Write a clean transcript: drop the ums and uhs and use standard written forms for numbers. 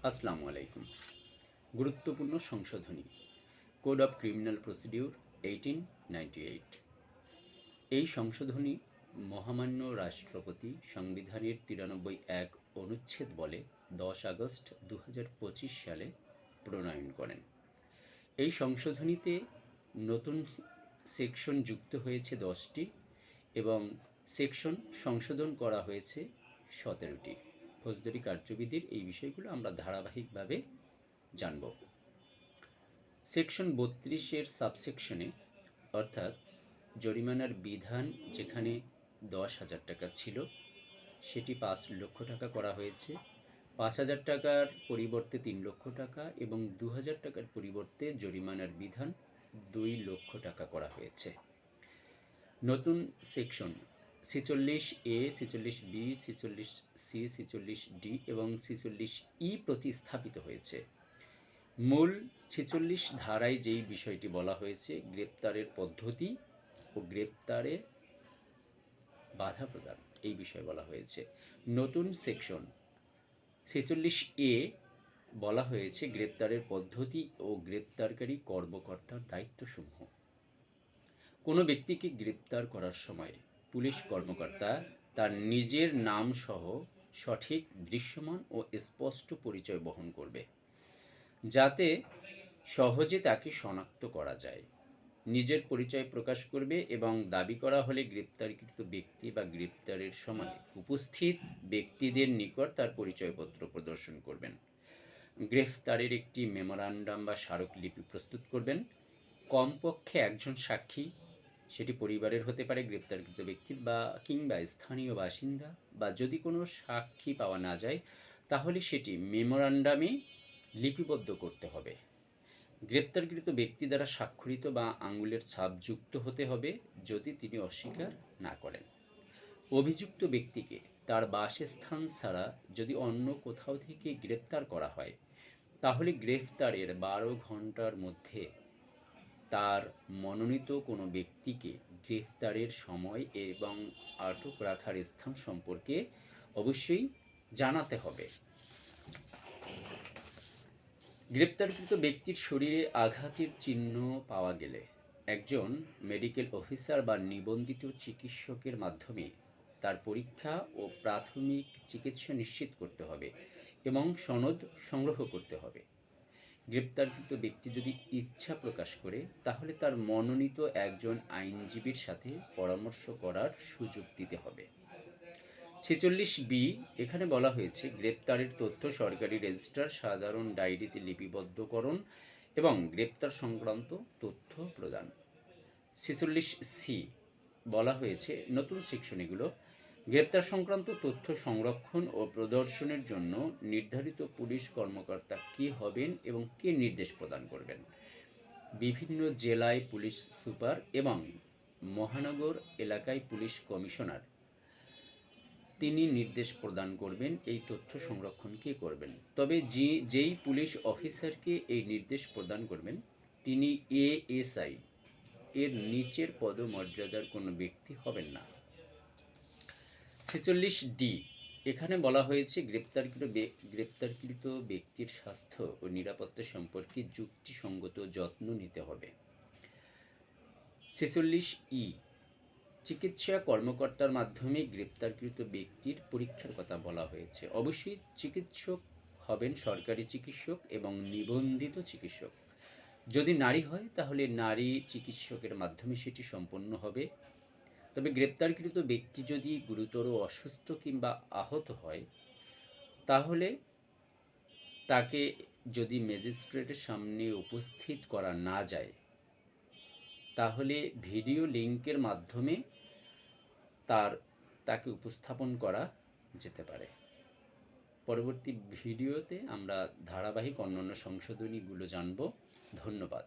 আসসালামু আলাইকুম। গুরুত্বপূর্ণ সংশোধনী কোড অফ ক্রিমিনাল প্রসিডিউর 1898। এই সংশোধনী মহামান্য রাষ্ট্রপতি সংবিধানের 93(1) অনুচ্ছেদ বলে 10 আগস্ট 2025 সালে প্রণয়ন করেন। এই সংশোধনীতে নতুন সেকশন যুক্ত হয়েছে 10টি এবং সেকশন সংশোধন করা হয়েছে 17টি। ফৌজদারি কার্যবিধির এই বিষয়গুলো আমরা ধারাবাহিকভাবে জানব। সেকশন 32-এর সাবসেকশনে অর্থাৎ জরিমানার বিধান যেখানে 10,000 টাকা ছিল সেটি 5 লক্ষ টাকা করা হয়েছে, 5,000 টাকার পরিবর্তে 3 লক্ষ টাকা এবং 2,000 টাকার পরিবর্তে জরিমানার বিধান 2 লক্ষ টাকা করা হয়েছে। নতুন section 46A, 46B, 46C, 46D এবং 46E প্রতিস্থাপিত হয়েছে। মূল 46 ধারায় যেই বিষয়টি বলা হয়েছে গ্রেপ্তারের পদ্ধতি ও গ্রেপ্তারে বাধা প্রদান, এই বিষয়ে বলা হয়েছে। নতুন সেকশন 46A বলা হয়েছে গ্রেপ্তারের পদ্ধতি ও গ্রেপ্তারকারী কর্মকর্তার দায়িত্বসমূহ। কোনো ব্যক্তিকে গ্রেপ্তার করার সময় পুলিশ কর্মকর্তা তার নিজের নাম সহ সঠিক, দৃশ্যমান ও স্পষ্ট পরিচয় বহন করবে, যাতে সহজে তাকে শনাক্ত করা যায়। নিজের পরিচয় প্রকাশ করবে এবং দাবি করা হলে গ্রেপ্তারকৃত ব্যক্তি বা গ্রেপ্তারের সময় উপস্থিত ব্যক্তিদের নিকট তার পরিচয়পত্র প্রদর্শন করবেন। গ্রেফতারের একটি মেমোরান্ডাম বা স্মারকলিপি প্রস্তুত করবেন। কমপক্ষে একজন সাক্ষী, সেটি পরিবারের হতে পারে, গ্রেপ্তারকৃত ব্যক্তির বা কিংবা স্থানীয় বাসিন্দা, বা যদি কোনো সাক্ষী পাওয়া না যায় তাহলে সেটি মেমোরান্ডামে লিপিবদ্ধ করতে হবে। গ্রেপ্তারকৃত ব্যক্তি দ্বারা স্বাক্ষরিত বা আঙুলের ছাপ যুক্ত হতে হবে যদি তিনি অস্বীকার না করেন। অভিযুক্ত ব্যক্তিকে তার বাসস্থান ছাড়া যদি অন্য কোথাও থেকে গ্রেপ্তার করা হয় তাহলে গ্রেফতারের 12 ঘন্টার মধ্যে তার মনোনীত কোনো ব্যক্তিকে গ্রেফতারের সময় এবং আটক রাখার স্থান সম্পর্কে অবশ্যই জানাতে হবে। গ্রেপ্তারকৃত ব্যক্তির শরীরে আঘাতের চিহ্ন পাওয়া গেলে একজন মেডিকেল অফিসার বা নিবন্ধিত চিকিৎসকের মাধ্যমে তার পরীক্ষা ও প্রাথমিক চিকিৎসা নিশ্চিত করতে হবে এবং সনদ সংগ্রহ করতে হবে। গ্রেপ্তারকৃত ব্যক্তি যদি ইচ্ছা প্রকাশ করে তাহলে তার মনোনীত একজন আইনজীবীর সাথে পরামর্শ করার সুযোগ দিতে হবে। 46B এখানে বলা হয়েছে গ্রেপ্তারের তথ্য সরকারি রেজিস্টার, সাধারণ ডায়েরিতে লিপিবদ্ধকরণ এবং গ্রেপ্তার সংক্রান্ত তথ্য প্রদান। 46C বলা হয়েছে নতুন সেকশন এগুলো গ্রেপ্তার সংক্রান্ত তথ্য সংরক্ষণ ও প্রদর্শনের জন্য নির্ধারিত পুলিশ কর্মকর্তা কে হবেন এবং কে নির্দেশ প্রদান করবেন। বিভিন্ন জেলায় পুলিশ সুপার এবং মহানগর এলাকায় পুলিশ কমিশনার তিনি নির্দেশ প্রদান করবেন এই তথ্য সংরক্ষণ কে করবেন। তবে যেই পুলিশ অফিসারকে এই নির্দেশ প্রদান করবেন তিনি ASI এর নিচের পদমর্যাদার কোনো ব্যক্তি হবেন না। 46D এখানে বলা হয়েছে গ্রেপ্তারকৃত ব্যক্তির স্বাস্থ্য ও নিরাপত্তা সম্পর্কে যুক্তিসঙ্গত যত্ন নিতে হবে। 46E চিকিৎসা কর্মকর্তার মাধ্যমে গ্রেপ্তারকৃত ব্যক্তির পরীক্ষার কথা বলা হয়েছে। অবশ্যই চিকিৎসক হবেন সরকারি চিকিৎসক এবং নিবন্ধিত চিকিৎসক। যদি নারী হয় তাহলে নারী চিকিৎসকের মাধ্যমে সেটি সম্পন্ন হবে। তবে গ্রেপ্তারকৃত ব্যক্তি যদি গুরুতর অসুস্থ কিংবা আহত হয় তাহলে তাকে যদি ম্যাজিস্ট্রেটের সামনে উপস্থিত করা না যায় তাহলে ভিডিও লিঙ্কের মাধ্যমে তাকে উপস্থাপন করা যেতে পারে। পরবর্তী ভিডিওতে আমরা ধারাবাহিক অন্যান্য সংশোধনীগুলো জানব। ধন্যবাদ।